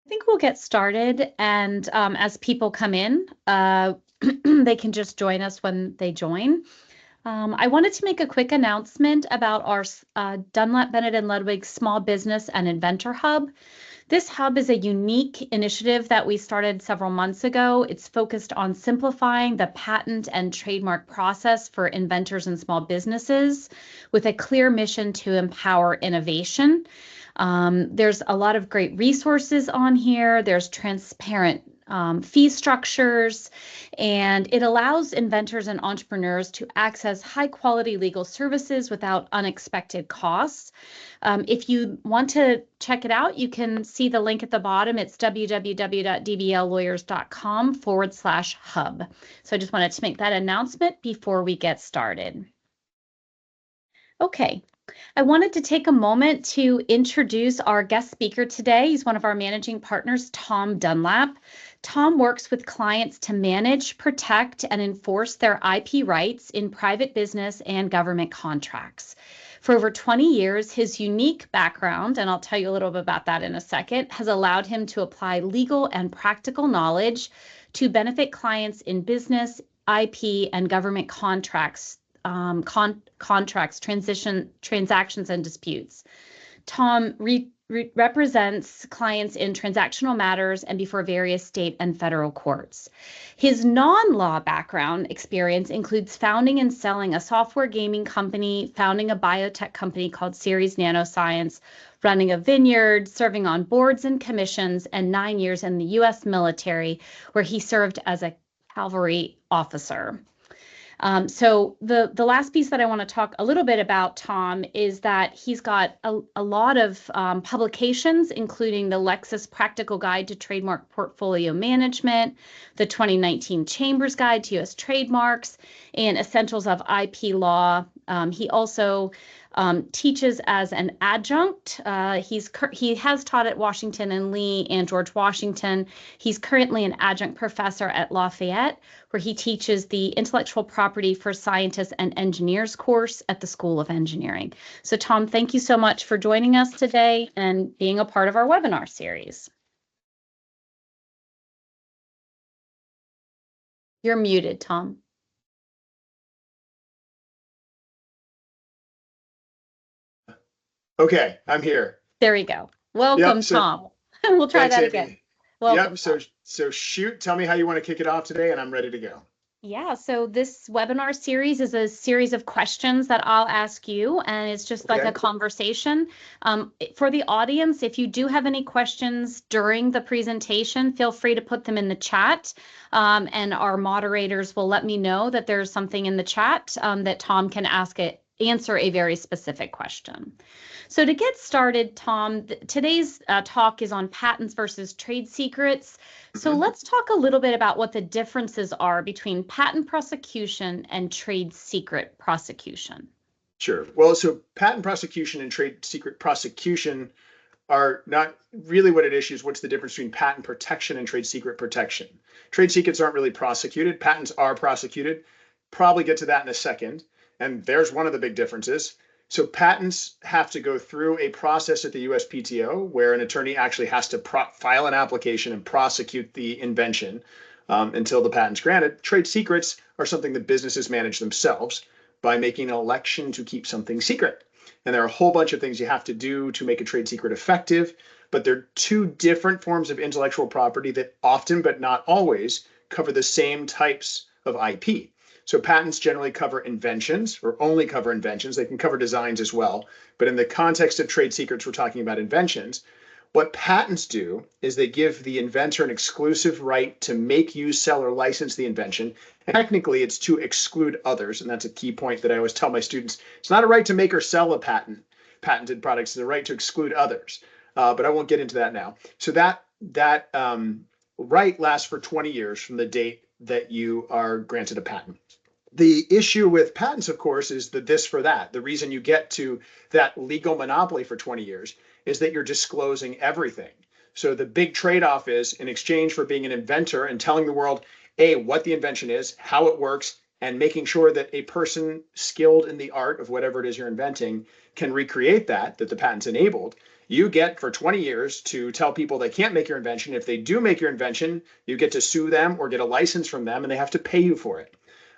think we'll get started, and as people come in, they can just join us when they join. I wanted to make a quick announcement about our Dunlap Bennett and Ludwig Small Business and Inventor Hub. This hub is a unique initiative that we started several months ago. It's focused on simplifying the patent and trademark process for inventors and small businesses with a clear mission to empower innovation. There's a lot of great resources on here. There's transparent fee structures, and it allows inventors and entrepreneurs to access high quality legal services without unexpected costs. If you want to check it out, you can see the link at the bottom. It's www.dbllawyers.com/hub. So I just wanted to make that announcement before we get started. Okay. I wanted to take a moment to introduce our guest speaker today. He's one of our managing partners, Tom Dunlap. Tom works with clients to manage, protect, and enforce their IP rights in private business and government contracts. For over 20 years, his unique background, and I'll tell you a little bit about that in a second, has allowed him to apply legal and practical knowledge to benefit clients in business, IP, and government contracts. Contracts, transactions, and disputes. Tom represents clients in transactional matters and before various state and federal courts. His non-law background experience includes founding and selling a software gaming company, founding a biotech company called Series Nanoscience, running a vineyard, serving on boards and commissions, and 9 years in the U.S. military, where he served as a cavalry officer. So the last piece that I want to talk a little bit about, Tom, is that he's got a lot of publications, including the Lexis Practical Guide to Trademark Portfolio Management, the 2019 Chambers Guide to U.S. Trademarks, and Essentials of IP Law. He also teaches as an adjunct. He has taught at Washington and Lee and George Washington. He's currently an adjunct professor at Lafayette, where he teaches the Intellectual Property for Scientists and Engineers course at the School of Engineering. So Tom, thank you so much for joining us today and being a part of our webinar series. You're muted, Tom. Okay, I'm here. There we go. Welcome, Tom. We'll try that again. Welcome. Yep. So shoot, tell me how you want to kick it off today, and I'm ready to go. Yeah, so this webinar series is a series of questions that I'll ask you, and it's just like a conversation. For the audience, if you do have any questions during the presentation, feel free to put them in the chat, and our moderators will let me know that there's something in the chat that Tom can answer a very specific question. So to get started, Tom, today's talk is on patents versus trade secrets. So let's talk a little bit about what the differences are between patent prosecution and trade secret prosecution. Sure. Well, so patent prosecution and trade secret prosecution are not really what it is. What's the difference between patent protection and trade secret protection? Trade secrets aren't really prosecuted. Patents are prosecuted. Probably get to that in a second. And there's one of the big differences. So patents have to go through a process at the USPTO where an attorney actually has to file an application and prosecute the invention until the patent's granted. Trade secrets are something that businesses manage themselves by making an election to keep something secret. And there are a whole bunch of things you have to do to make a trade secret effective, but they're two different forms of intellectual property that often, but not always, cover the same types of IP. So patents generally cover inventions, or only cover inventions. They can cover designs as well. But in the context of trade secrets, we're talking about inventions. What patents do is they give the inventor an exclusive right to make, use, sell, or license the invention. And technically, it's to exclude others. And that's a key point that I always tell my students. It's not a right to make or sell a patented product. It's a right to exclude others. But I won't get into that now. So that right lasts for 20 years from the date that you are granted a patent. The issue with patents, of course, is the this for that. The reason you get to that legal monopoly for 20 years is that you're disclosing everything. So the big trade-off is, in exchange for being an inventor and telling the world, A, what the invention is, how it works, and making sure that a person skilled in the art of whatever it is you're inventing can recreate that the patent's enabled, you get for 20 years to tell people they can't make your invention. If they do make your invention, you get to sue them or get a license from them, and they have to pay you for it.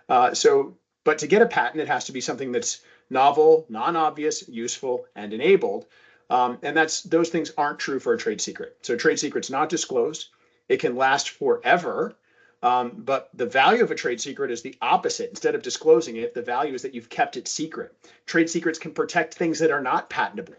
But to get a patent, it has to be something that's novel, non-obvious, useful, and enabled. And those things aren't true for a trade secret. So a trade secret's not disclosed. It can last forever. But the value of a trade secret is the opposite. Instead of disclosing it, the value is that you've kept it secret. Trade secrets can protect things that are not patentable.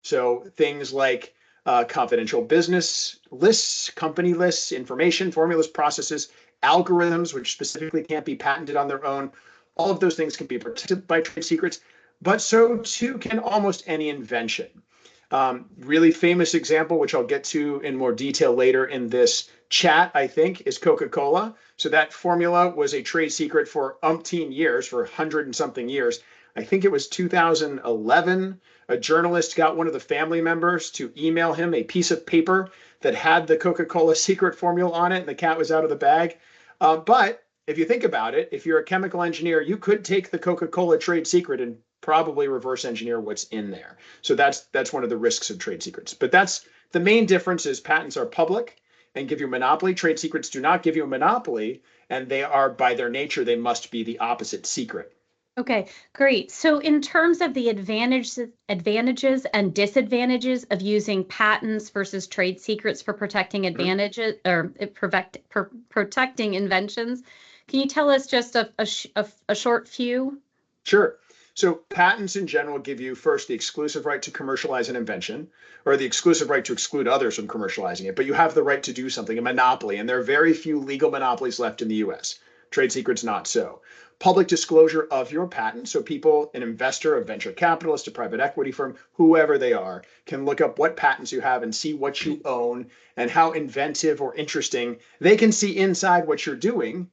So things like confidential business lists, company lists, information, formulas, processes, algorithms, which specifically can't be patented on their own. All of those things can be protected by trade secrets, but so too can almost any invention. Really famous example, which I'll get to in more detail later in this chat, I think, is Coca-Cola. So that formula was a trade secret for umpteen years, for 100 and something years. I think it was 2011. A journalist got one of the family members to email him a piece of paper that had the Coca-Cola secret formula on it, and the cat was out of the bag. But if you think about it, if you're a chemical engineer, you could take the Coca-Cola trade secret and probably reverse engineer what's in there. So that's one of the risks of trade secrets. But that's the main difference is patents are public and give you a monopoly. Trade secrets do not give you a monopoly, and they are, by their nature, they must be the opposite, secret. Okay, great. So in terms of the advantages and disadvantages of using patents versus trade secrets for protecting advantages or protecting inventions, can you tell us just a short few? Sure. So patents in general give you first the exclusive right to commercialize an invention or the exclusive right to exclude others from commercializing it, but you have the right to do something, a monopoly, and there are very few legal monopolies left in the US. Trade secrets, not so. Public disclosure of your patent, so people, an investor, a venture capitalist, a private equity firm, whoever they are, can look up what patents you have and see what you own and how inventive or interesting. They can see inside what you're doing,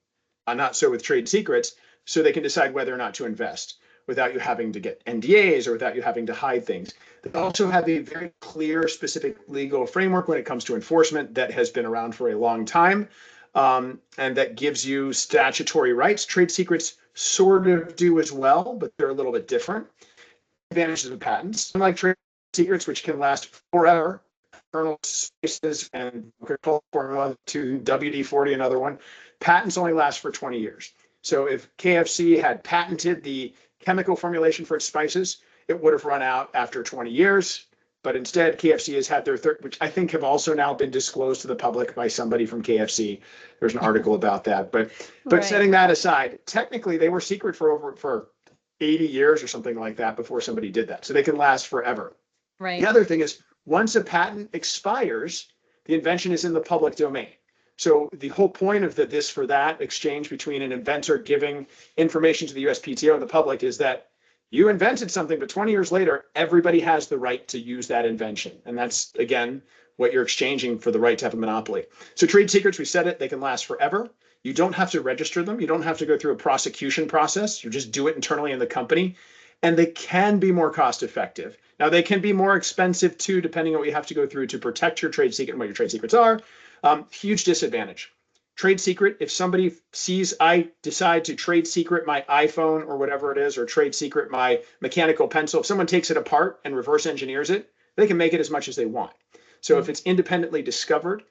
not so with trade secrets, so they can decide whether or not to invest without you having to get NDAs or without you having to hide things. They also have a very clear, specific legal framework when it comes to enforcement that has been around for a long time. And that gives you statutory rights. Trade secrets sort of do as well, but they're a little bit different. Advantages of patents, unlike trade secrets, which can last forever, kernel spaces and Coca-Cola formula to WD-40, another one, patents only last for 20 years. So if KFC had patented the chemical formulation for its spices, it would have run out after 20 years. But instead, KFC has had their third, which I think have also now been disclosed to the public by somebody from KFC. There's an article about that. But Right. Setting that aside, technically they were secret for 80 years or something like that before somebody did that. So they can last forever. Right. The other thing is once a patent expires, the invention is in the public domain. So the whole point of the this for that exchange between an inventor giving information to the USPTO and the public is that you invented something, but 20 years later, everybody has the right to use that invention. And that's, again, what you're exchanging for the right to have a monopoly. So trade secrets, we said it, they can last forever. You don't have to register them. You don't have to go through a prosecution process. You just do it internally in the company. And they can be more cost effective. Now, they can be more expensive too, depending on what you have to go through to protect your trade secret and what your trade secrets are. Huge disadvantage. Trade secret, if somebody sees I decide to trade secret my iPhone or whatever it is, or trade secret my mechanical pencil, if someone takes it apart and reverse engineers it, they can make it as much as they want. So if it's independently discovered,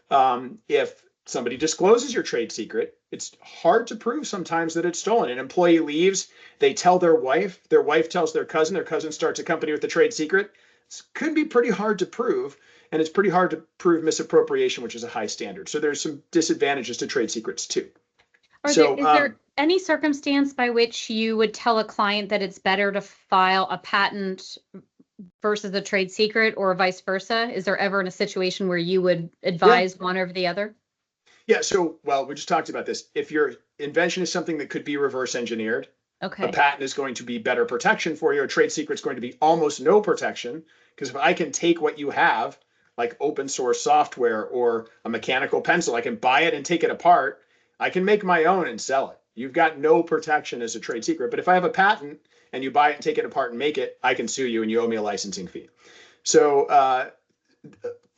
if somebody discloses your trade secret, it's hard to prove sometimes that it's stolen. An employee leaves, they tell their wife tells their cousin starts a company with the trade secret. It could be pretty hard to prove. And it's pretty hard to prove misappropriation, which is a high standard. So there's some disadvantages to trade secrets too. Is there any circumstance by which you would tell a client that it's better to file a patent versus a trade secret or vice versa? Is there ever in a situation where you would advise one over the other? Yeah, so, well, we just talked about this. If your invention is something that could be reverse engineered, a patent is going to be better protection for you. A trade secret is going to be almost no protection, because if I can take what you have, like open source software or a mechanical pencil, I can buy it and take it apart. I can make my own and sell it. You've got no protection as a trade secret. But if I have a patent and you buy it and take it apart and make it, I can sue you and you owe me a licensing fee. So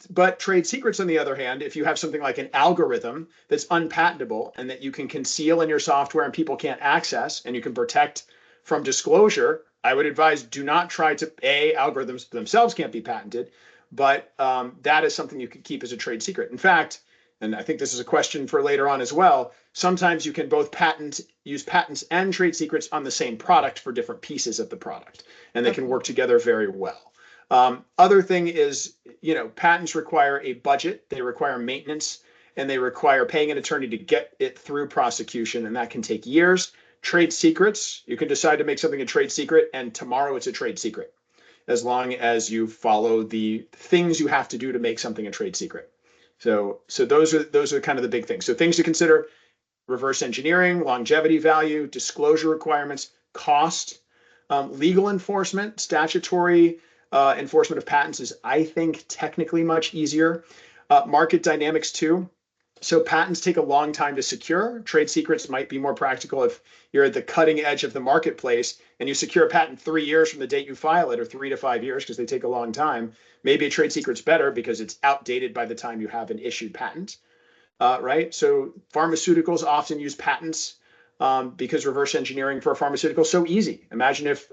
But trade secrets, on the other hand, if you have something like an algorithm that's unpatentable and that you can conceal in your software and people can't access and you can protect from disclosure, I would advise do not try to, algorithms themselves can't be patented, but that is something you could keep as a trade secret. In fact, and I think this is a question for later on as well, sometimes you can both use patents and trade secrets on the same product for different pieces of the product, and they can work together very well. Other thing is, patents require a budget, they require maintenance, and they require paying an attorney to get it through prosecution, and that can take years. Trade secrets, you can decide to make something a trade secret, and tomorrow it's a trade secret, as long as you follow the things you have to do to make something a trade secret. So those are kind of the big things. So things to consider: reverse engineering, longevity value, disclosure requirements, cost, legal enforcement, statutory enforcement of patents is, I think, technically much easier. Market dynamics too. So patents take a long time to secure. Trade secrets might be more practical if you're at the cutting edge of the marketplace and you secure a patent 3 years from the date you file it, or 3 to 5 years, because they take a long time. Maybe a trade secret's better because it's outdated by the time you have an issued patent, right? So pharmaceuticals often use patents because reverse engineering for a pharmaceutical is so easy. Imagine if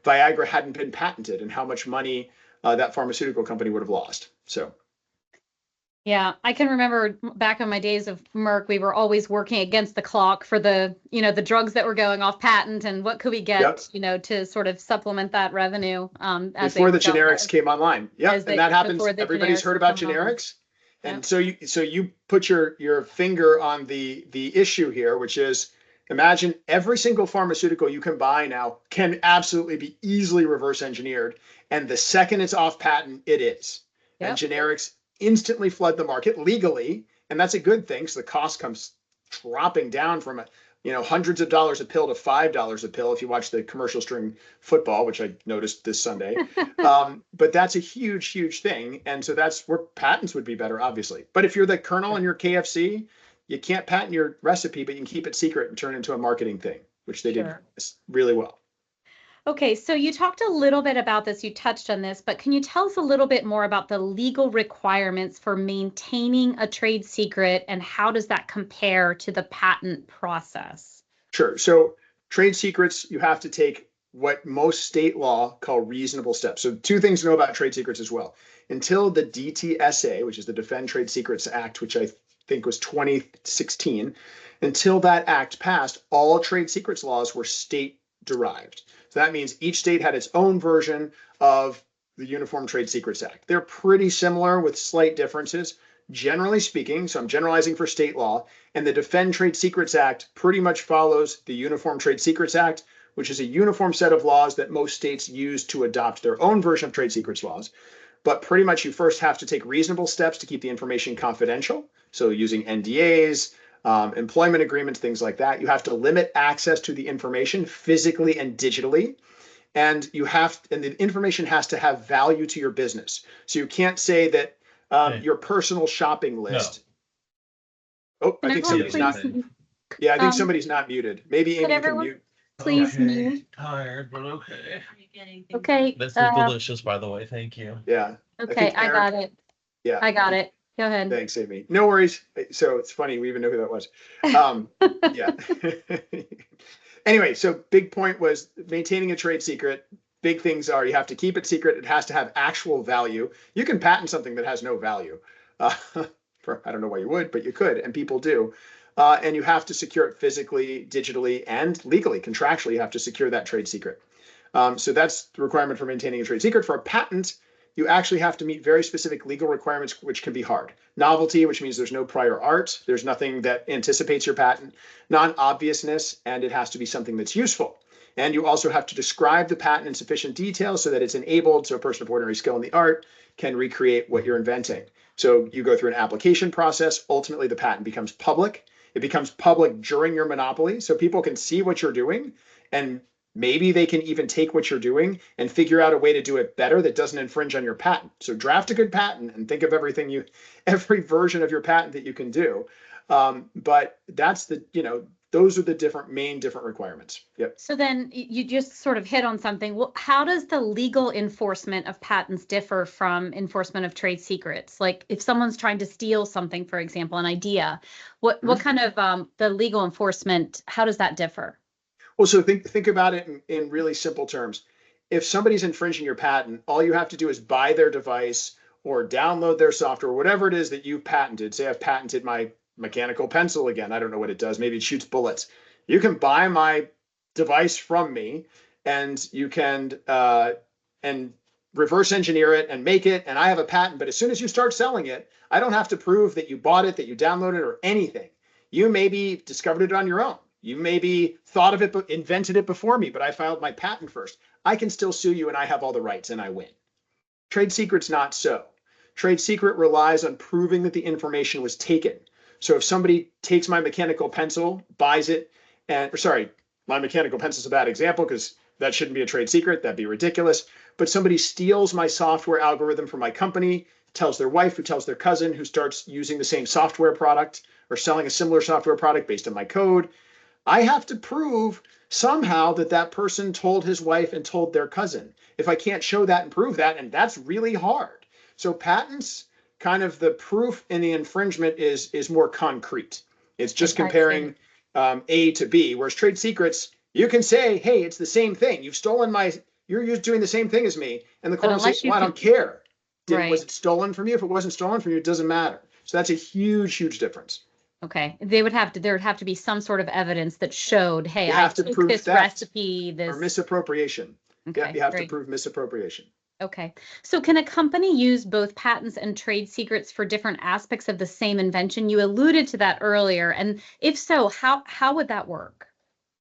Viagra hadn't been patented and how much money that pharmaceutical company would have lost. So. Yeah, I can remember back in my days of Merck, we were always working against the clock for the drugs that were going off patent, and what could we get, to sort of supplement that revenue as before the generics came online. Yeah, and that happens. Everybody's heard about generics. And so you put your finger on the issue here, which is, imagine every single pharmaceutical you can buy now can absolutely be easily reverse engineered, and the second it's off patent, it is. Yep. And generics instantly flood the market legally, and that's a good thing. So the cost comes dropping down from hundreds of dollars a pill to $5 a pill if you watch the commercials during football, which I noticed this Sunday. But that's a huge thing, and so that's where patents would be better, obviously. But if you're the Colonel in your KFC, you can't patent your recipe, but you can keep it secret and turn it into a marketing thing, which they did really well. Okay, so you talked a little bit about this, you touched on this, but can you tell us a little bit more about the legal requirements for maintaining a trade secret, and how does that compare to the patent process? Sure. So trade secrets, you have to take what most state law call reasonable steps. So two things to know about trade secrets as well. Until the DTSA, which is the Defend Trade Secrets Act, which I think was 2016, until that act passed, all trade secrets laws were state derived. So that means each state had its own version of the Uniform Trade Secrets Act. They're pretty similar with slight differences, generally speaking. So I'm generalizing for state law. And the Defend Trade Secrets Act pretty much follows the Uniform Trade Secrets Act, which is a uniform set of laws that most states use to adopt their own version of trade secrets laws. But pretty much you first have to take reasonable steps to keep the information confidential. So using NDAs, employment agreements, things like that. You have to limit access to the information physically and digitally. And the information has to have value to your business. So you can't say that your personal shopping list. No. Oh, I think somebody's not. Yeah, I think somebody's not muted. Maybe Amy can mute. Please mute. Tired, but okay. Okay. This is delicious, by the way. Thank you. Yeah. Okay, I got it. Yeah. I got it. Go ahead. Thanks, Amy. No worries. So it's funny, we even know who that was. Yeah. Anyway, so big point was maintaining a trade secret. Big things are you have to keep it secret. It has to have actual value. You can patent something that has no value. I don't know why you would, but you could, and people do. And you have to secure it physically, digitally, and legally. Contractually, you have to secure that trade secret. So that's the requirement for maintaining a trade secret. For a patent, you actually have to meet very specific legal requirements, which can be hard. Novelty, which means there's no prior art. There's nothing that anticipates your patent. Non-obviousness, and it has to be something that's useful. And you also have to describe the patent in sufficient detail so that it's enabled, so a person of ordinary skill in the art can recreate what you're inventing. So you go through an application process. Ultimately, the patent becomes public. It becomes public during your monopoly, so people can see what you're doing, and maybe they can even take what you're doing and figure out a way to do it better that doesn't infringe on your patent. So draft a good patent and think of every version of your patent that you can do. But that's those are the main different requirements. Yep. So then you just sort of hit on something. Well, how does the legal enforcement of patents differ from enforcement of trade secrets? Like if someone's trying to steal something, for example, an idea, what kind of the legal enforcement, how does that differ? Well, so think about it in really simple terms. If somebody's infringing your patent, all you have to do is buy their device or download their software, whatever it is that you've patented. Say I've patented my mechanical pencil again. I don't know what it does. Maybe it shoots bullets. You can buy my device from me, and you can and reverse engineer it and make it, and I have a patent. But as soon as you start selling it, I don't have to prove that you bought it, that you downloaded it, or anything. You maybe discovered it on your own. You maybe thought of it, but invented it before me, but I filed my patent first. I can still sue you, and I have all the rights, and I win. Trade secret's not so. Trade secret relies on proving that the information was taken. So if somebody takes my mechanical pencil, buys it, my mechanical pencil is a bad example because that shouldn't be a trade secret. That'd be ridiculous. But somebody steals my software algorithm from my company, tells their wife, who tells their cousin, who starts using the same software product or selling a similar software product based on my code. I have to prove somehow that that person told his wife and told their cousin. If I can't show that and prove that, and that's really hard. So patents, kind of the proof in the infringement is more concrete. It's just comparing A to B, whereas trade secrets, you can say, hey, it's the same thing. You've stolen you're doing the same thing as me. And the court will say, well, I don't care. Was it stolen from you? If it wasn't stolen from you, it doesn't matter. So that's a huge, huge difference. Okay. There would have to be some sort of evidence that showed, hey, I took this recipe, or misappropriation. Okay, yeah, you have to prove misappropriation. Okay. So can a company use both patents and trade secrets for different aspects of the same invention? You alluded to that earlier. And if so, how would that work?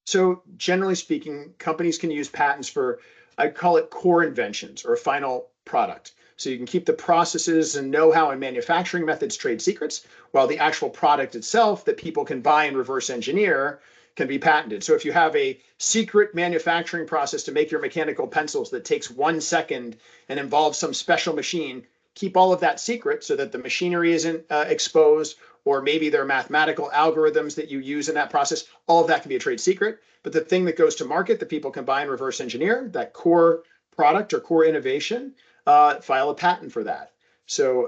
So generally speaking, companies can use patents for, I'd call it core inventions or a final product. So you can keep the processes and know-how and manufacturing methods trade secrets, while the actual product itself that people can buy and reverse engineer can be patented. So if you have a secret manufacturing process to make your mechanical pencils that takes 1 second and involves some special machine, keep all of that secret so that the machinery isn't exposed, or maybe there are mathematical algorithms that you use in that process. All of that can be a trade secret. But the thing that goes to market that people can buy and reverse engineer, that core product or core innovation, file a patent for that. So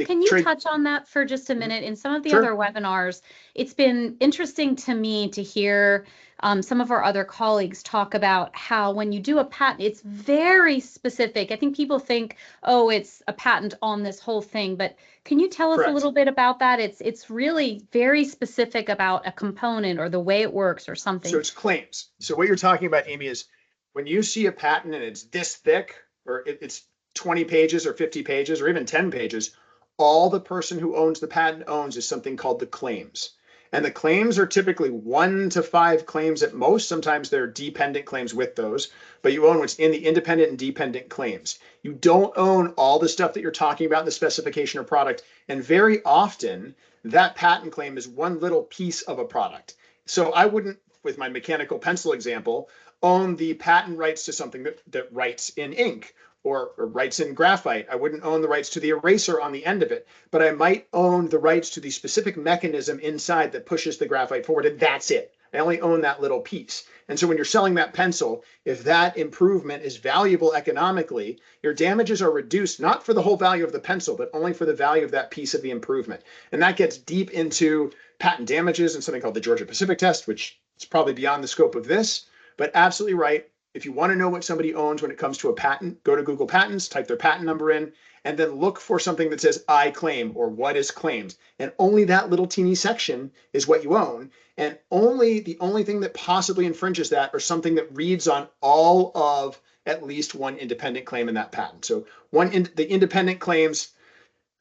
can you touch on that for just a minute? In some of the other webinars, it's been interesting to me to hear some of our other colleagues talk about how when you do a patent, it's very specific. I think people think, oh, it's a patent on this whole thing, but can you tell us a little bit about that? It's really very specific about a component or the way it works or something. So it's claims. So what you're talking about, Amy, is when you see a patent and it's this thick, or it's 20 pages or 50 pages or even 10 pages, all the person who owns the patent owns is something called the claims. And the claims are typically 1 to 5 claims at most. Sometimes they're dependent claims with those, but you own what's in the independent and dependent claims. You don't own all the stuff that you're talking about in the specification or product. And very often that patent claim is one little piece of a product. So I wouldn't, with my mechanical pencil example, own the patent rights to something that writes in ink or writes in graphite. I wouldn't own the rights to the eraser on the end of it, but I might own the rights to the specific mechanism inside that pushes the graphite forward, and that's it. I only own that little piece. And so when you're selling that pencil, if that improvement is valuable economically, your damages are reduced, not for the whole value of the pencil, but only for the value of that piece of the improvement. And that gets deep into patent damages and something called the Georgia-Pacific test, which is probably beyond the scope of this, but absolutely right. If you want to know what somebody owns when it comes to a patent, go to Google Patents, type their patent number in, and then look for something that says I claim or what is claimed. And only that little teeny section is what you own. And the only thing that possibly infringes that or something that reads on all of at least one independent claim in that patent. So the independent claims,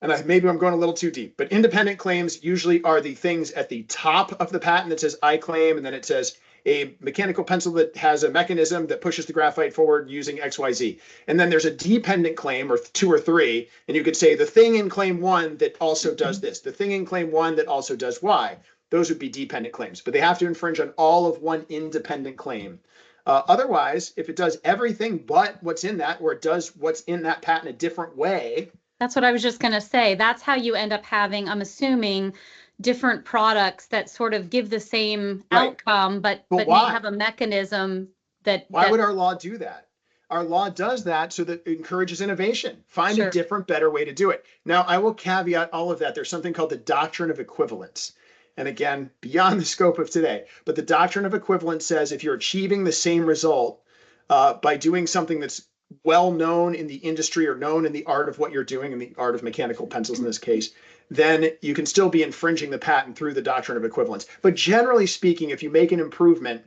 and maybe I'm going a little too deep, but independent claims usually are the things at the top of the patent that says I claim, and then it says a mechanical pencil that has a mechanism that pushes the graphite forward using XYZ. And then there's a dependent claim, or 2 or 3, and you could say the thing in claim 1 that also does this, the thing in claim 1 that also does Y. Those would be dependent claims, but they have to infringe on all of one independent claim. Otherwise, if it does everything but what's in that, or it does what's in that patent a different way. That's what I was just going to say. That's how you end up having, I'm assuming, different products that sort of give the same Right. outcome, but may why? have a mechanism that. Why would our law do that? Our law does that so that it encourages innovation. Find Sure. a different, better way to do it. Now, I will caveat all of that. There's something called the doctrine of equivalence. And again, beyond the scope of today, but the doctrine of equivalence says if you're achieving the same result by doing something that's well known in the industry or known in the art of what you're doing, in the art of mechanical pencils in this case, then you can still be infringing the patent through the doctrine of equivalence. But generally speaking, if you make an improvement,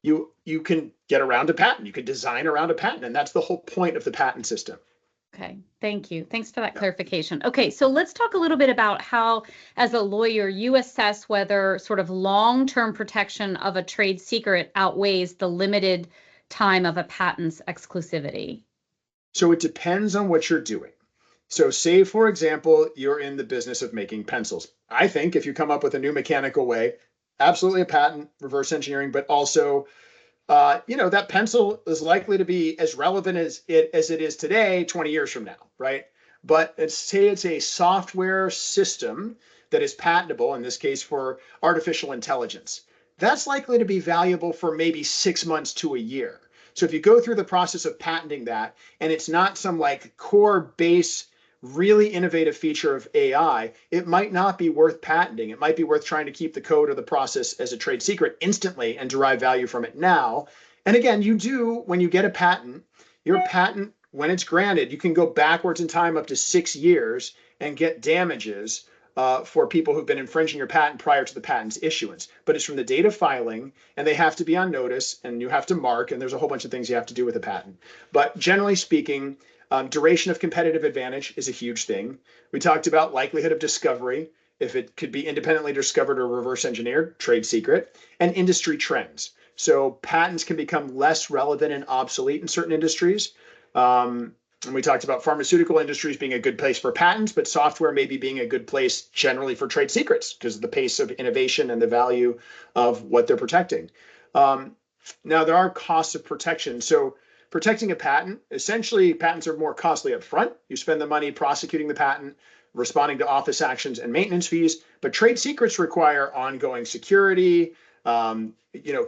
you can get around a patent. You can design around a patent, and that's the whole point of the patent system. Okay, thank you. Thanks for that clarification. Okay, so let's talk a little bit about how, as a lawyer, you assess whether sort of long-term protection of a trade secret outweighs the limited time of a patent's exclusivity. So it depends on what you're doing. So say, for example, you're in the business of making pencils. I think if you come up with a new mechanical way, absolutely a patent, reverse engineering, but also that pencil is likely to be as relevant as it is today 20 years from now, right? But say it's a software system that is patentable, in this case for artificial intelligence. That's likely to be valuable for maybe 6 months to a year. So if you go through the process of patenting that, and it's not some like core base really innovative feature of AI, it might not be worth patenting. It might be worth trying to keep the code or the process as a trade secret instantly and derive value from it now. And again, you do, when you get a patent, your patent, when it's granted, you can go backwards in time up to 6 years and get damages for people who've been infringing your patent prior to the patent's issuance. But it's from the date of filing, and they have to be on notice, and you have to mark, and there's a whole bunch of things you have to do with a patent. But generally speaking, duration of competitive advantage is a huge thing. We talked about likelihood of discovery, if it could be independently discovered or reverse engineered, trade secret, and industry trends. So patents can become less relevant and obsolete in certain industries. And we talked about pharmaceutical industries being a good place for patents, but software maybe being a good place generally for trade secrets because of the pace of innovation and the value of what they're protecting. Now, there are costs of protection. So protecting a patent, essentially patents are more costly up front. You spend the money prosecuting the patent, responding to office actions and maintenance fees, but trade secrets require ongoing security,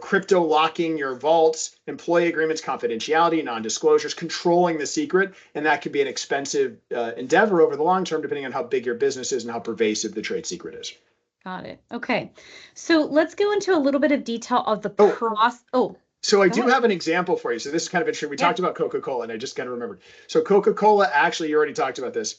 crypto locking your vaults, employee agreements, confidentiality, non-disclosures, controlling the secret, and that could be an expensive endeavor over the long term, depending on how big your business is and how pervasive the trade secret is. Got it. Okay, so let's go into a little bit of detail of the process. So I do have an example for you. So this is kind of interesting. We talked about Coca-Cola, and I just kind of remembered. So Coca-Cola, actually, you already talked about this.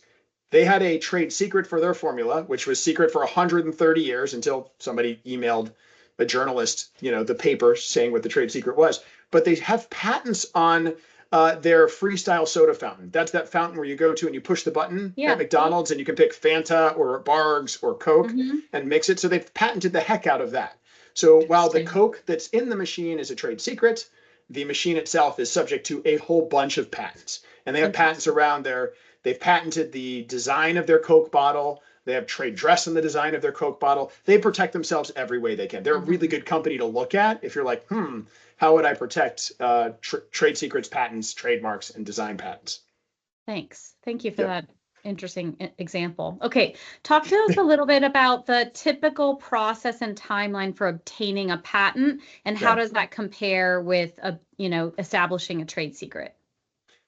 They had a trade secret for their formula, which was secret for 130 years until somebody emailed a journalist, the paper saying what the trade secret was. But they have patents on their freestyle soda fountain. That's that fountain where you go to and you push the button at McDonald's and you can pick Fanta or Bargs or Coke and mix it. So they've patented the heck out of that. So while the Coke that's in the machine is a trade secret, the machine itself is subject to a whole bunch of patents. And they have patents around they've patented the design of their Coke bottle. They have trade dress in the design of their Coke bottle. They protect themselves every way they can. They're a really good company to look at if you're like, how would I protect trade secrets, patents, trademarks, and design patents? Thanks. Thank you for that interesting example. Okay, talk to us a little bit about the typical process and timeline for obtaining a patent, and how does that compare with establishing a trade secret?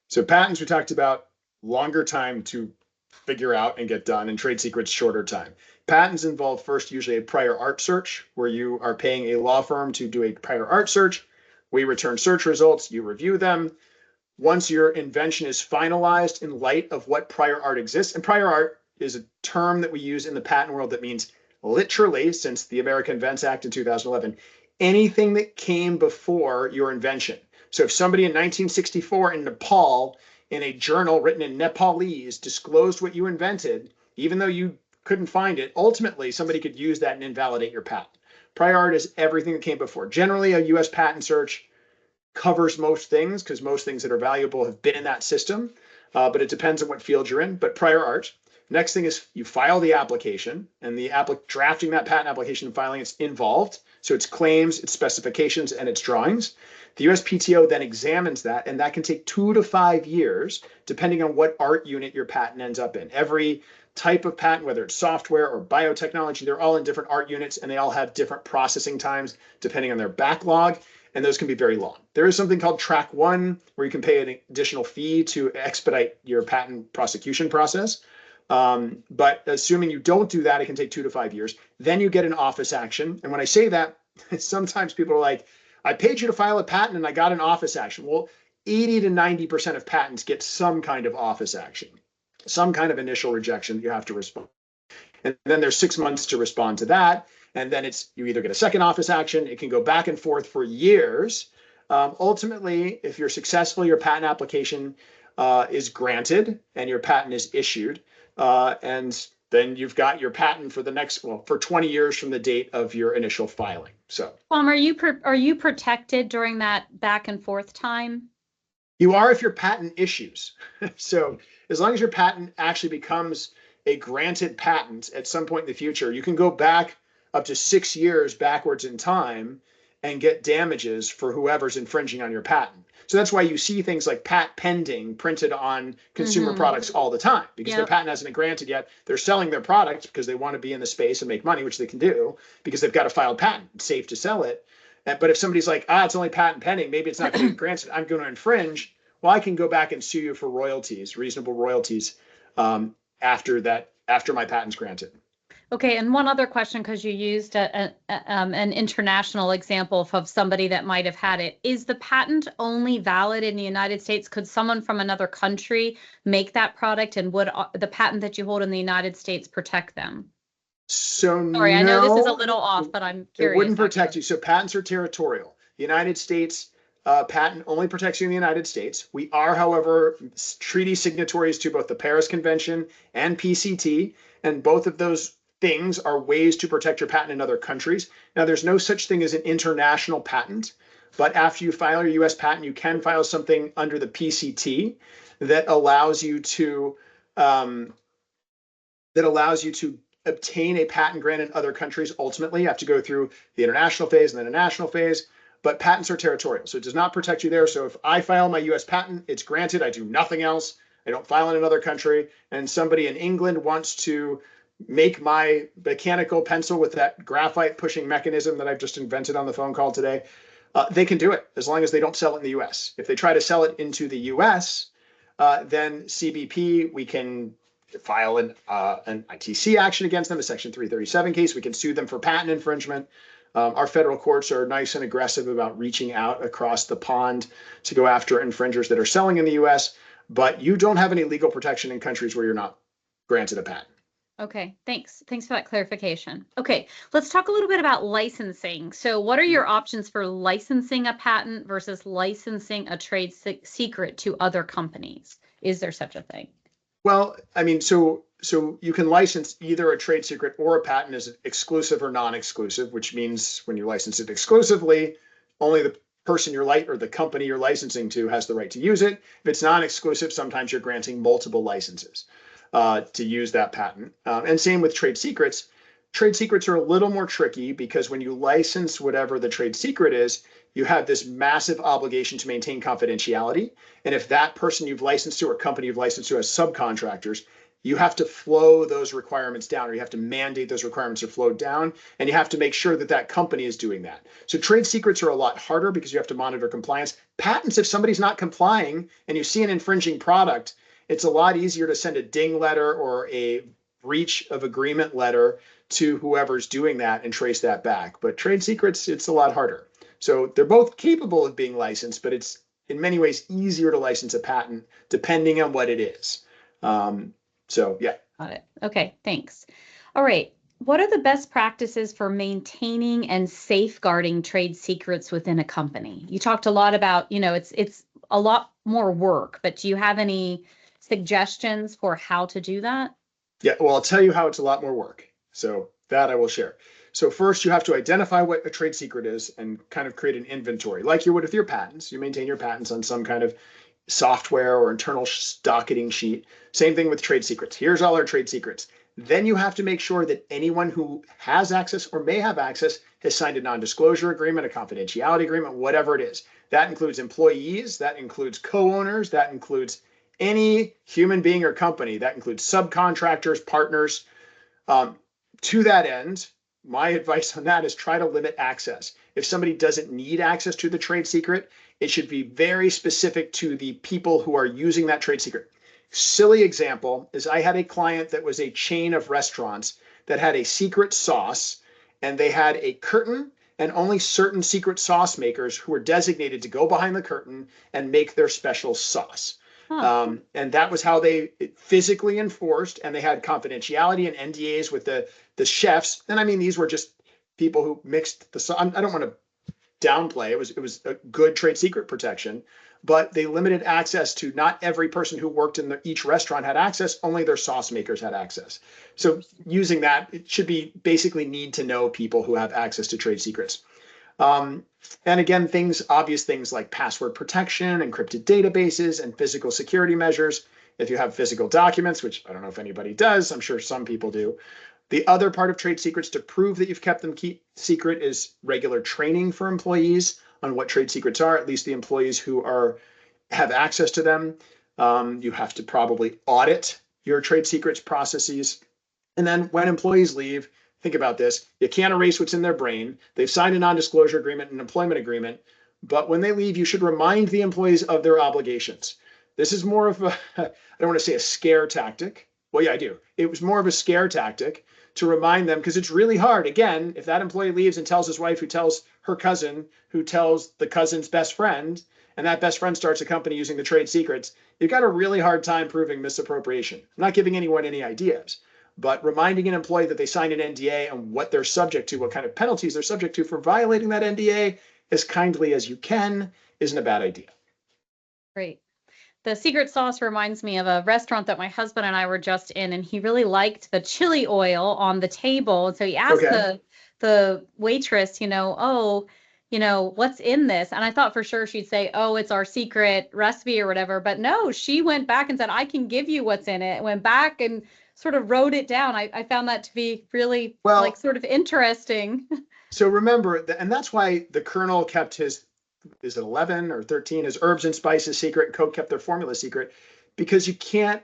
So patents, we talked about longer time to figure out and get done, and trade secrets shorter time. Patents involve first usually a prior art search, where you are paying a law firm to do a prior art search. We return search results, you review them. Once your invention is finalized in light of what prior art exists, and prior art is a term that we use in the patent world that means literally, since the American Invents Act in 2011, anything that came before your invention. So if somebody in 1964 in Nepal, in a journal written in Nepalese, disclosed what you invented, even though you couldn't find it, ultimately somebody could use that and invalidate your patent. Prior art is everything that came before. Generally, a US patent search covers most things because most things that are valuable have been in that system, but it depends on what field you're in. But prior art. Next thing is you file the application, and the drafting that patent application and filing it's involved. So it's claims, its specifications, and its drawings. The USPTO then examines that, and that can take 2 to 5 years, depending on what art unit your patent ends up in. Every type of patent, whether it's software or biotechnology, they're all in different art units, and they all have different processing times depending on their backlog, and those can be very long. There is something called Track 1, where you can pay an additional fee to expedite your patent prosecution process. But assuming you don't do that, it can take 2 to 5 years. Then you get an office action. And when I say that, sometimes people are like, I paid you to file a patent and I got an office action. Well, 80 to 90% of patents get some kind of office action, some kind of initial rejection that you have to respond. And then there's 6 months to respond to that. And then you either get a second office action, it can go back and forth for years. Ultimately, if you're successful, your patent application is granted and your patent is issued. And then you've got your patent for for 20 years from the date of your initial filing. So, are you protected during that back and forth time? You are if your patent issues. So as long as your patent actually becomes a granted patent at some point in the future, you can go back up to 6 years backwards in time and get damages for whoever's infringing on your patent. So that's why you see things like patent pending printed on consumer products all the time, because their patent hasn't been granted yet. They're selling their product because they want to be in the space and make money, which they can do because they've got a filed patent. It's safe to sell it. But if somebody's like, it's only patent pending, maybe it's not going to be granted, I'm going to infringe. Well, I can go back and sue you for royalties, reasonable royalties, after my patent's granted. Okay, and one other question, because you used an international example of somebody that might have had it. Is the patent only valid in the United States? Could someone from another country make that product, and would the patent that you hold in the United States protect them? So sorry, I know this is a little off, but I'm curious. It wouldn't protect you. So patents are territorial. The United States patent only protects you in the United States. We are, however, treaty signatories to both the Paris Convention and PCT, and both of those things are ways to protect your patent in other countries. Now, there's no such thing as an international patent, but after you file your US patent, you can file something under the PCT that allows you to obtain a patent grant in other countries. Ultimately, you have to go through the international phase and then a national phase, but patents are territorial, so it does not protect you there. So if I file my US patent, it's granted, I do nothing else, I don't file in another country, and somebody in England wants to make my mechanical pencil with that graphite pushing mechanism that I've just invented on the phone call today, they can do it as long as they don't sell it in the US. If they try to sell it into the US, then CBP, we can file an ITC action against them, a Section 337 case. We can sue them for patent infringement. Our federal courts are nice and aggressive about reaching out across the pond to go after infringers that are selling in the US, but you don't have any legal protection in countries where you're not granted a patent. Okay, thanks. Thanks for that clarification. Okay, let's talk a little bit about licensing. So what are your options for licensing a patent versus licensing a trade secret to other companies? Is there such a thing? Well, I mean, so you can license either a trade secret or a patent as exclusive or non-exclusive, which means when you license it exclusively, only the person or the company you're licensing to has the right to use it. If it's non-exclusive, sometimes you're granting multiple licenses to use that patent. And same with trade secrets. Trade secrets are a little more tricky because when you license whatever the trade secret is, you have this massive obligation to maintain confidentiality. And if that person you've licensed to or company you've licensed to has subcontractors, you have to flow those requirements down, or you have to mandate those requirements are flowed down, and you have to make sure that that company is doing that. So trade secrets are a lot harder because you have to monitor compliance. Patents, if somebody's not complying and you see an infringing product, it's a lot easier to send a ding letter or a breach of agreement letter to whoever's doing that and trace that back. But trade secrets, it's a lot harder. So they're both capable of being licensed, but it's in many ways easier to license a patent depending on what it is. So yeah. Got it. Okay, thanks. All right. What are the best practices for maintaining and safeguarding trade secrets within a company? You talked a lot about, it's a lot more work, but do you have any suggestions for how to do that? Yeah, well, I'll tell you how it's a lot more work. So that I will share. So first, you have to identify what a trade secret is and kind of create an inventory, like you would with your patents. You maintain your patents on some kind of software or internal docketing sheet. Same thing with trade secrets. Here's all our trade secrets. Then you have to make sure that anyone who has access or may have access has signed a non-disclosure agreement, a confidentiality agreement, whatever it is. That includes employees, that includes co-owners, that includes any human being or company, that includes subcontractors, partners. To that end, my advice on that is try to limit access. If somebody doesn't need access to the trade secret, it should be very specific to the people who are using that trade secret. Silly example is I had a client that was a chain of restaurants that had a secret sauce, and they had a curtain and only certain secret sauce makers who were designated to go behind the curtain and make their special sauce. And that was how they physically enforced, and they had confidentiality and NDAs with the chefs. And I mean, these were just people who mixed the sauce. I don't want to downplay. It was a good trade secret protection, but they limited access to not every person who worked in each restaurant had access. Only their sauce makers had access. So using that, it should be basically need to know people who have access to trade secrets. And again, obvious things like password protection, encrypted databases, and physical security measures. If you have physical documents, which I don't know if anybody does, I'm sure some people do. The other part of trade secrets to prove that you've kept them secret is regular training for employees on what trade secrets are, at least the employees who have access to them. You have to probably audit your trade secrets processes. And then when employees leave, think about this. You can't erase what's in their brain. They've signed a non-disclosure agreement, an employment agreement, but when they leave, you should remind the employees of their obligations. This is more of I don't want to say a scare tactic. Well, yeah, I do. It was more of a scare tactic to remind them, because it's really hard. Again, if that employee leaves and tells his wife, who tells her cousin, who tells the cousin's best friend, and that best friend starts a company using the trade secrets, you've got a really hard time proving misappropriation. I'm not giving anyone any ideas, but reminding an employee that they signed an NDA and what they're subject to, what kind of penalties they're subject to for violating that NDA as kindly as you can isn't a bad idea. Great. The secret sauce reminds me of a restaurant that my husband and I were just in, and he really liked the chili oil on the table. And so he asked the waitress, what's in this? And I thought for sure she'd say, oh, it's our secret recipe or whatever. But no, she went back and said, I can give you what's in it. Went back and sort of wrote it down. I found that to be really sort of interesting. So remember, and that's why the Colonel kept his, is it 11 or 13, his herbs and spices secret, and Coke kept their formula secret, because you can't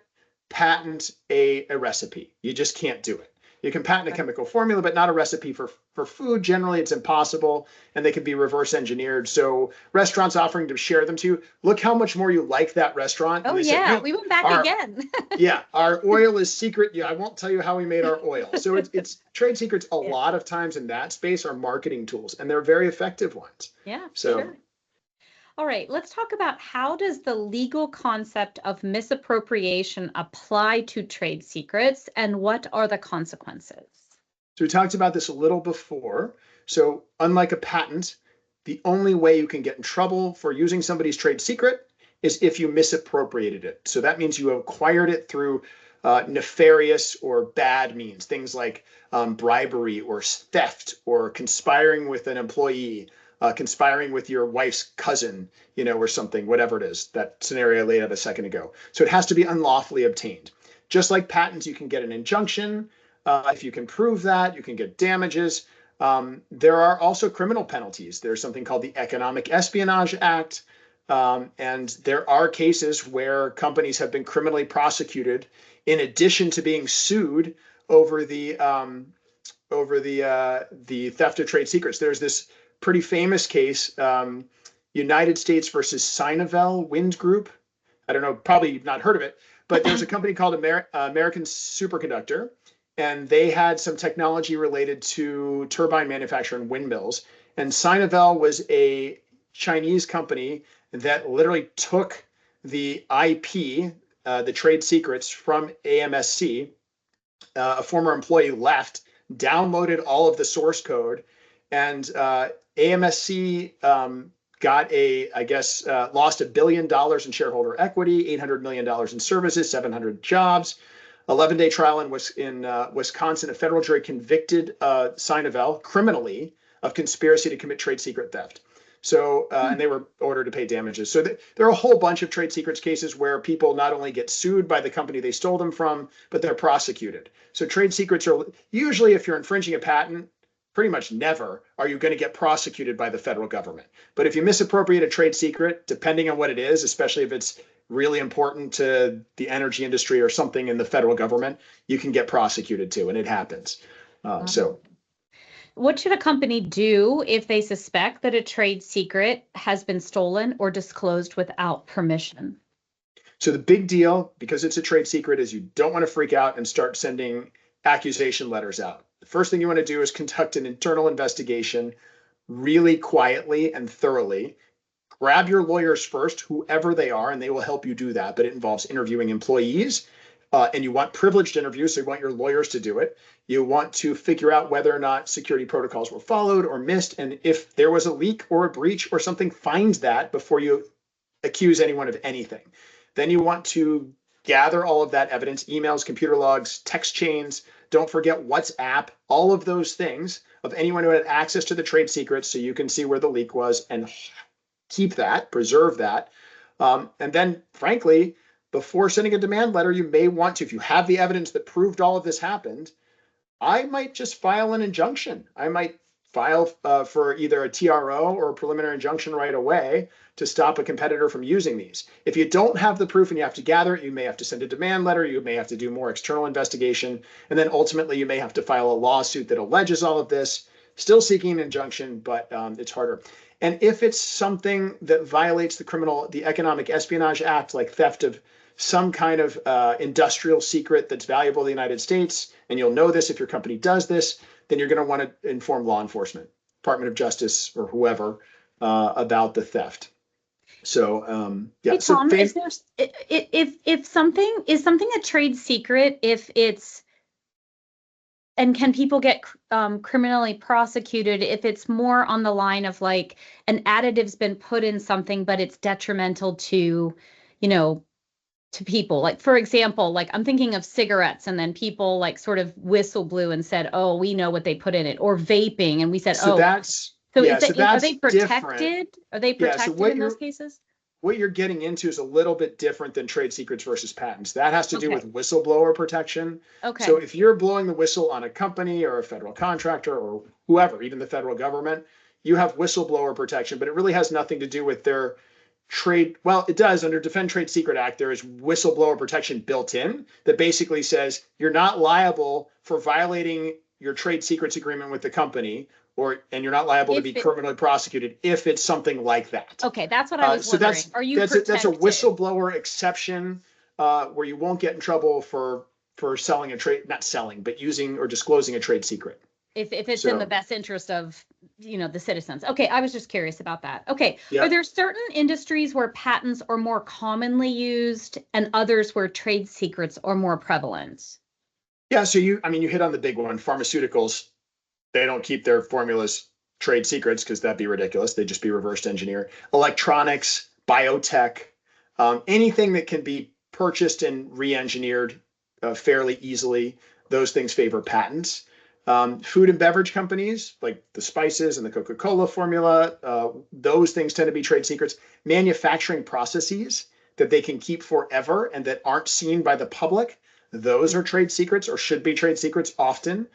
patent a recipe. You just can't do it. You can patent a chemical formula, but not a recipe for food. Generally, it's impossible, and they can be reverse engineered. So restaurants offering to share them to you, look how much more you like that restaurant. Oh, yeah, we went back again. Yeah, our oil is secret. Yeah, I won't tell you how we made our oil. So it's trade secrets a lot of times in that space are marketing tools, and they're very effective ones. Yeah, so. Sure. All right, let's talk about how does the legal concept of misappropriation apply to trade secrets, and what are the consequences? So we talked about this a little before. So unlike a patent, the only way you can get in trouble for using somebody's trade secret is if you misappropriated it. So that means you acquired it through nefarious or bad means, things like bribery or theft or conspiring with an employee, conspiring with your wife's cousin, or something, whatever it is, that scenario I laid out a second ago. So it has to be unlawfully obtained. Just like patents, you can get an injunction. If you can prove that, you can get damages. There are also criminal penalties. There's something called the Economic Espionage Act. And there are cases where companies have been criminally prosecuted in addition to being sued over the theft of trade secrets. There's this pretty famous case, United States versus Sinovel Wind Group. I don't know, probably you've not heard of it, but there's a company called American Superconductor, and they had some technology related to turbine manufacture and windmills. And Sinovel was a Chinese company that literally took the IP, the trade secrets from AMSC. A former employee left, downloaded all of the source code, and AMSC got lost $1 billion in shareholder equity, $800 million in services, 700 jobs. 11-day trial in Wisconsin. A federal jury convicted Sinovel criminally of conspiracy to commit trade secret theft. So, and they were ordered to pay damages. So there are a whole bunch of trade secrets cases where people not only get sued by the company they stole them from, but they're prosecuted. So trade secrets are usually, if you're infringing a patent, pretty much never are you going to get prosecuted by the federal government. But if you misappropriate a trade secret, depending on what it is, especially if it's really important to the energy industry or something in the federal government, you can get prosecuted too, and it happens. So what should a company do if they suspect that a trade secret has been stolen or disclosed without permission? So the big deal, because it's a trade secret, is you don't want to freak out and start sending accusation letters out. The first thing you want to do is conduct an internal investigation really quietly and thoroughly. Grab your lawyers first, whoever they are, and they will help you do that. But it involves interviewing employees, and you want privileged interviews, so you want your lawyers to do it. You want to figure out whether or not security protocols were followed or missed, and if there was a leak or a breach or something, find that before you accuse anyone of anything. Then you want to gather all of that evidence, emails, computer logs, text chains. Don't forget WhatsApp, all of those things of anyone who had access to the trade secrets, so you can see where the leak was and keep that, preserve that. And then, frankly, before sending a demand letter, you may want to, if you have the evidence that proved all of this happened, I might just file an injunction. I might file for either a TRO or a preliminary injunction right away to stop a competitor from using these. If you don't have the proof and you have to gather it, you may have to send a demand letter, you may have to do more external investigation, and then ultimately you may have to file a lawsuit that alleges all of this, still seeking an injunction, but it's harder. And if it's something that violates the Economic Espionage Act, like theft of some kind of industrial secret that's valuable to the United States, and you'll know this if your company does this, then you're going to want to inform law enforcement, Department of Justice or whoever about the theft. So yeah. Hey, Tom, so is there if something is something a trade secret if it's and can people get criminally prosecuted if it's more on the line of like an additive's been put in something but it's detrimental to, to people? Like, for example, like I'm thinking of cigarettes and then people like sort of whistle blew and said, oh, we know what they put in it, or vaping. And we said, so oh, that's so yeah, is so it, that's are they protected? different. Are they Yeah, so protected in those cases? What you're getting into is a little bit different than trade secrets versus patents. That has to do Okay. with whistleblower protection. Okay. So if you're blowing the whistle on a company or a federal contractor or whoever, even the federal government, you have whistleblower protection, but it really has nothing to do with their trade. Well, it does. Under Defend Trade Secret Act, there is whistleblower protection built in that basically says you're not liable for violating your trade secrets agreement with the company, and you're not liable to be criminally prosecuted if it's something like that. Okay, that's what I was So wondering. Are you protected? That's a whistleblower exception where you won't get in trouble for selling a trade, not selling, but using or disclosing a trade secret. If it's in the best interest of, the citizens. Okay, I was just curious about that. Okay, Yeah. Are there certain industries where patents are more commonly used and others where trade secrets are more prevalent? Yeah, so you hit on the big one. Pharmaceuticals, they don't keep their formulas trade secrets because that'd be ridiculous. They'd just be reversed engineered. Electronics, biotech, anything that can be purchased and re-engineered fairly easily, those things favor patents. Food and beverage companies like the spices and the Coca-Cola formula, those things tend to be trade secrets. Manufacturing processes that they can keep forever and that aren't seen by the public, those are trade secrets or should be trade secrets often.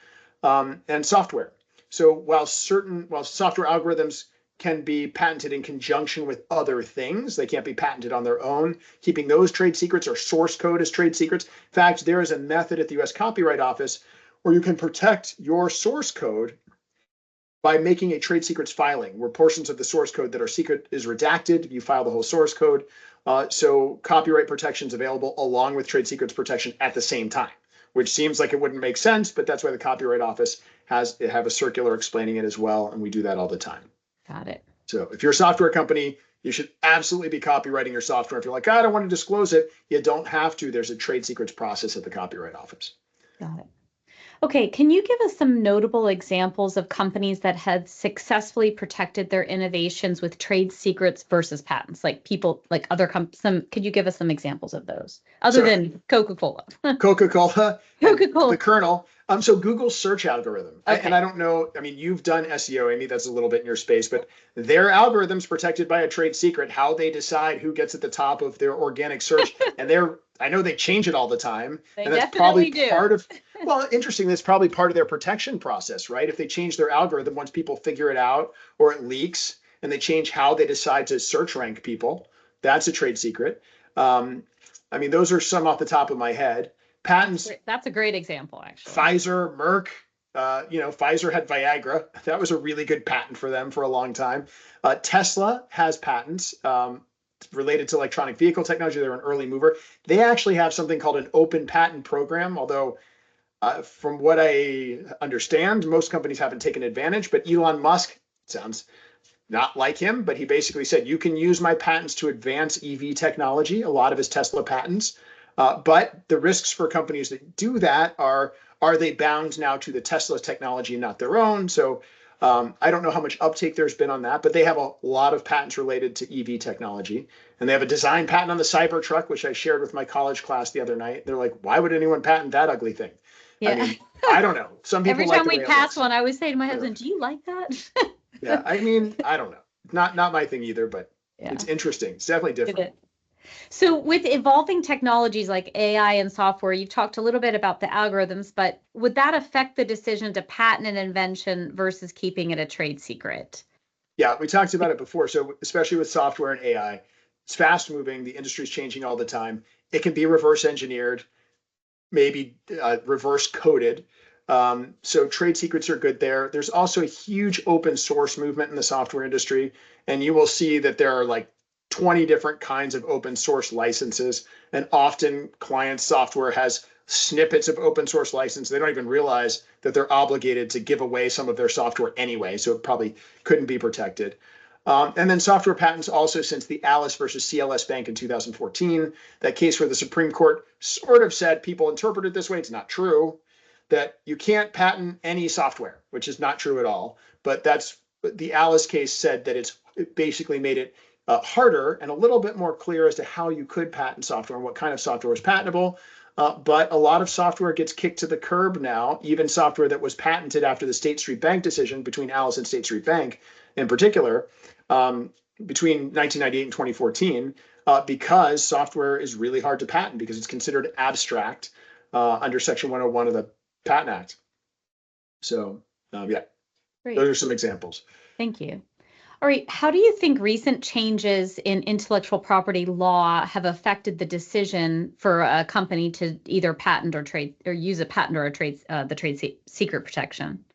And software. So while software algorithms can be patented in conjunction with other things, they can't be patented on their own. Keeping those trade secrets or source code as trade secrets. In fact, there is a method at the US Copyright Office where you can protect your source code by making a trade secrets filing, where portions of the source code that are secret is redacted. You file the whole source code. So copyright protection is available along with trade secrets protection at the same time, which seems like it wouldn't make sense, but that's why the Copyright Office have a circular explaining it as well, and we do that all the time. Got it. So if you're a software company, you should absolutely be copywriting your software. If you're like, I don't want to disclose it, you don't have to. There's a trade secrets process at the Copyright Office. Got it. Okay, can you give us some notable examples of companies that had successfully protected their innovations with trade secrets versus patents? Like people, like other could you give us some examples of those other So than Coca-Cola? Coca-Cola and Coca-Cola. the kernel. So Google's search algorithm, and Okay. I don't know, I mean, you've done SEO, Amy, that's a little bit in your space, but their algorithm's protected by a trade secret, how they decide who gets at the top of their organic search. And I know they change it all the time. They And that's probably definitely do. part of, well, interesting, that's probably part of their protection process, right? If they change their algorithm, once people figure it out or it leaks and they change how they decide to search rank people, that's a trade secret. I mean, those are some off the top of my head. Patents, That's a great example, actually. Pfizer, Merck, Pfizer had Viagra. That was a really good patent for them for a long time. Tesla has patents related to electronic vehicle technology. They're an early mover. They actually have something called an open patent program, although from what I understand, most companies haven't taken advantage. But Elon Musk, sounds not like him, but he basically said, you can use my patents to advance EV technology, a lot of his Tesla patents. But the risks for companies that do that are they bound now to the Tesla technology and not their own? So I don't know how much uptake there's been on that, but they have a lot of patents related to EV technology. And they have a design patent on the Cybertruck, which I shared with my college class the other night. They're like, why would anyone patent that ugly thing? Yeah. I mean, I don't know. Some people Every like time the we way it pass looks. one, I always say to my husband, "Do you like that?" Yeah, I mean, I don't know. Not my thing either, but Yeah. it's interesting. It's definitely different. So with evolving technologies like AI and software, you've talked a little bit about the algorithms, but would that affect the decision to patent an invention versus keeping it a trade secret? Yeah, we talked about it before. So especially with software and AI, it's fast moving. The industry's changing all the time. It can be reverse engineered, maybe reverse coded. So trade secrets are good there. There's also a huge open source movement in the software industry, and you will see that there are like 20 different kinds of open source licenses, and often client software has snippets of open source license. They don't even realize that they're obligated to give away some of their software anyway, so it probably couldn't be protected. And then software patents also since the Alice versus CLS Bank in 2014, that case where the Supreme Court sort of said people interpret it this way. It's not true, that you can't patent any software, which is not true at all. But that's the Alice case said that it basically made it harder and a little bit more clear as to how you could patent software and what kind of software was patentable. But a lot of software gets kicked to the curb now, even software that was patented after the State Street Bank decision between Alice and State Street Bank in particular, between 1998 and 2014, because software is really hard to patent because it's considered abstract under Section 101 of the Patent Act. So yeah, Great. those are some examples. Thank you. All right. How do you think recent changes in intellectual property law have affected the decision for a company to either patent or trade or use a patent or the trade secret protection?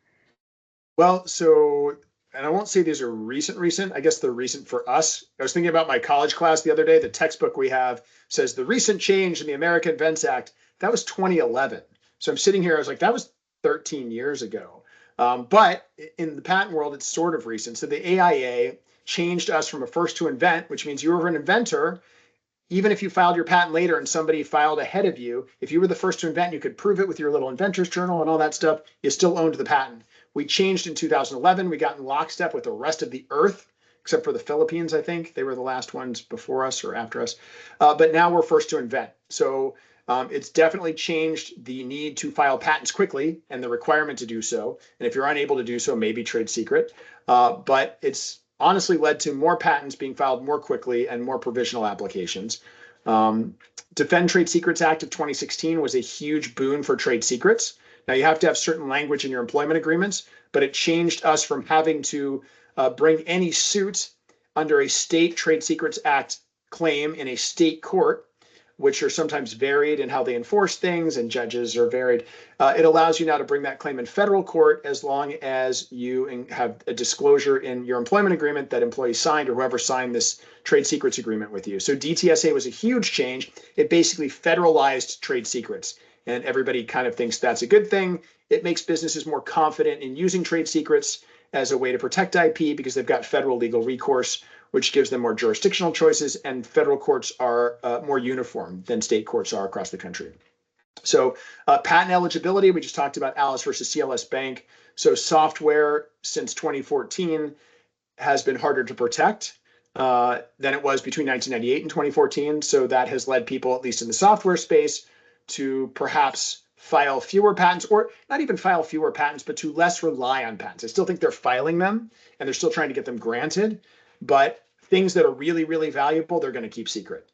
Well, so, and I won't say these are recent. I guess they're recent for us. I was thinking about my college class the other day. The textbook we have says the recent change in the American Invents Act. That was 2011. So I'm sitting here, I was like, that was 13 years ago. But in the patent world, it's sort of recent. So the AIA changed us from a first to invent, which means you were an inventor. Even if you filed your patent later and somebody filed ahead of you, if you were the first to invent, you could prove it with your little inventor's journal and all that stuff, you still owned the patent. We changed in 2011. We got in lockstep with the rest of the earth, except for the Philippines, I think. They were the last ones before us or after us. But now we're first to invent. So it's definitely changed the need to file patents quickly and the requirement to do so. And if you're unable to do so, maybe trade secret. But it's honestly led to more patents being filed more quickly and more provisional applications. Defend Trade Secrets Act of 2016 was a huge boon for trade secrets. Now you have to have certain language in your employment agreements, but it changed us from having to bring any suit under a state Trade Secrets Act claim in a state court, which are sometimes varied in how they enforce things, and judges are varied. It allows you now to bring that claim in federal court as long as you have a disclosure in your employment agreement that employees signed or whoever signed this trade secrets agreement with you. So DTSA was a huge change. It basically federalized trade secrets, and everybody kind of thinks that's a good thing. It makes businesses more confident in using trade secrets as a way to protect IP because they've got federal legal recourse, which gives them more jurisdictional choices, and federal courts are more uniform than state courts are across the country. So patent eligibility, we just talked about Alice versus CLS Bank. So software since 2014 has been harder to protect than it was between 1998 and 2014. So that has led people, at least in the software space, to perhaps file fewer patents, or not even file fewer patents, but to less rely on patents. I still think they're filing them and they're still trying to get them granted, but things that are really, really valuable, they're going to keep secret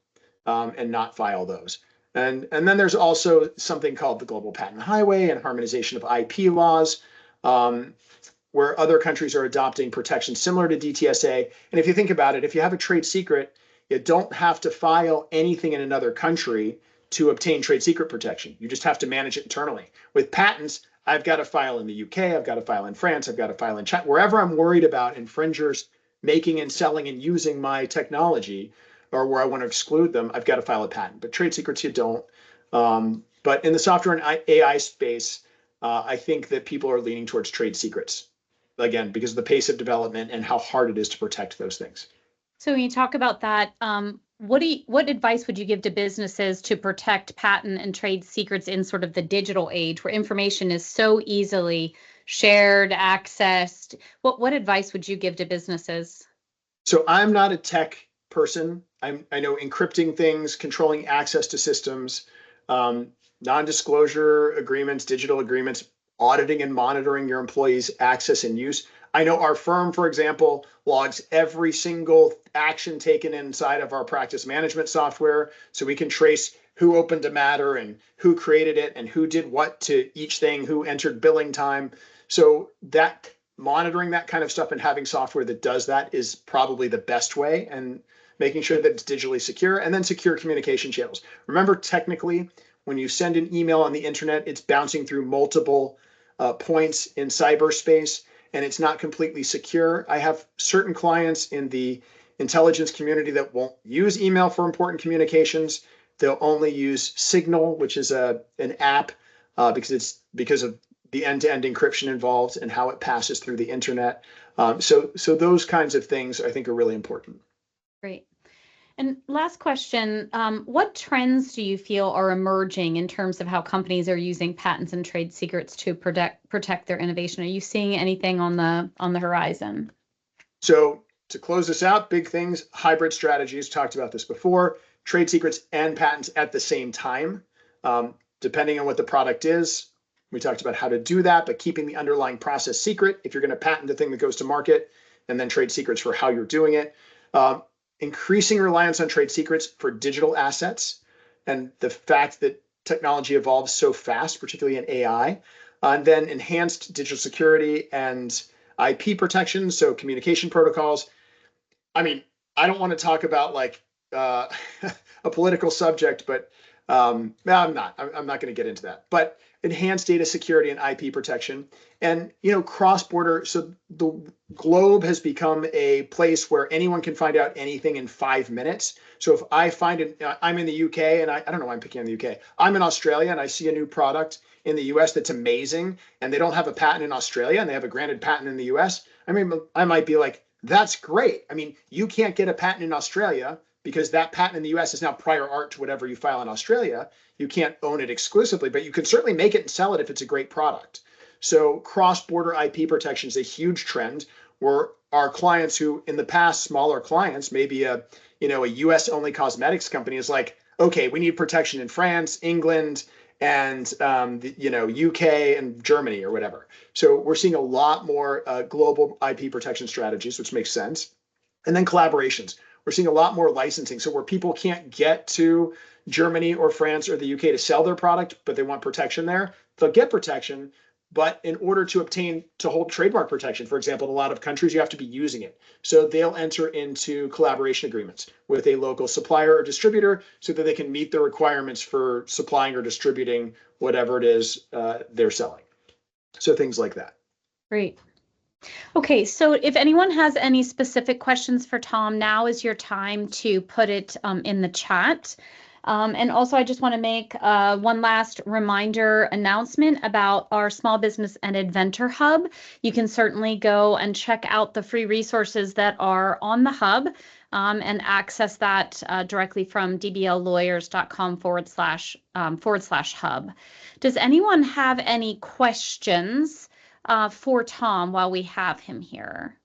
and not file those. And then there's also something called the Global Patent Highway and harmonization of IP laws, where other countries are adopting protections similar to DTSA. And if you think about it, if you have a trade secret, you don't have to file anything in another country to obtain trade secret protection. You just have to manage it internally. With patents, I've got to file in the UK, I've got to file in France, I've got to file in China. Wherever I'm worried about infringers making and selling and using my technology, or where I want to exclude them, I've got to file a patent. But trade secrets, you don't. But in the software and AI space, I think that people are leaning towards trade secrets, again, because of the pace of development and how hard it is to protect those things. So when you talk about that, what advice would you give to businesses to protect patent and trade secrets in sort of the digital age where information is so easily shared, accessed? What advice would you give to businesses? So I'm not a tech person. I know encrypting things, controlling access to systems, non-disclosure agreements, digital agreements, auditing and monitoring your employees' access and use. I know our firm, for example, logs every single action taken inside of our practice management software, so we can trace who opened a matter and who created it and who did what to each thing, who entered billing time. So that monitoring that kind of stuff and having software that does that is probably the best way, and making sure that it's digitally secure, and then secure communication channels. Remember, technically, when you send an email on the internet, it's bouncing through multiple points in cyberspace, and it's not completely secure. I have certain clients in the intelligence community that won't use email for important communications. They'll only use Signal, which is an app, because of the end-to-end encryption involved and how it passes through the internet. So those kinds of things I think are really important. Great. And last question, what trends do you feel are emerging in terms of how companies are using patents and trade secrets to protect their innovation? Are you seeing anything on the horizon? So to close this out, big things, hybrid strategies, talked about this before, trade secrets and patents at the same time, depending on what the product is. We talked about how to do that, but keeping the underlying process secret if you're going to patent the thing that goes to market, and then trade secrets for how you're doing it. Increasing reliance on trade secrets for digital assets, and the fact that technology evolves so fast, particularly in AI, and then enhanced digital security and IP protection, so communication protocols. I mean, I don't want to talk about like a political subject, but I'm not going to get into that. But enhanced data security and IP protection, and cross-border. So the globe has become a place where anyone can find out anything in 5 minutes. So if I find it, I'm in the UK, and I don't know why I'm picking on the UK. I'm in Australia, and I see a new product in the US that's amazing, and they don't have a patent in Australia, and they have a granted patent in the US. I mean, I might be like, that's great. I mean, you can't get a patent in Australia because that patent in the US is now prior art to whatever you file in Australia. You can't own it exclusively, but you can certainly make it and sell it if it's a great product. So cross-border IP protection is a huge trend, where our clients who in the past, smaller clients, maybe a US only cosmetics company is like, okay, we need protection in France, England, and UK and Germany or whatever. So we're seeing a lot more global IP protection strategies, which makes sense. And then collaborations. We're seeing a lot more licensing. So where people can't get to Germany or France or the UK to sell their product, but they want protection there, they'll get protection. But in order to hold trademark protection, for example, in a lot of countries, you have to be using it. So they'll enter into collaboration agreements with a local supplier or distributor so that they can meet the requirements for supplying or distributing whatever it is they're selling. So things like that. Great. Okay, so if anyone has any specific questions for Tom, now is your time to put it in the chat. And also, I just want to make one last reminder announcement about our Small Business and Inventor Hub. You can certainly go and check out the free resources that are on the hub. and access that directly from dbllawyers.com/hub. Does anyone have any questions for Tom while we have him here?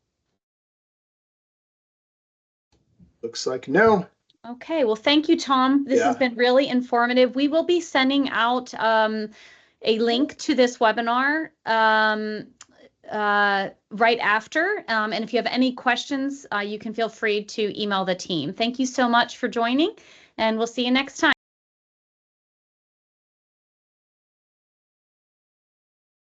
Looks like no. Okay, well, thank you, Tom. This has been really informative. We will be sending out a link to this webinar right after. And if you have any questions, you can feel free to email the team. Thank you so much for joining, and we'll see you next time.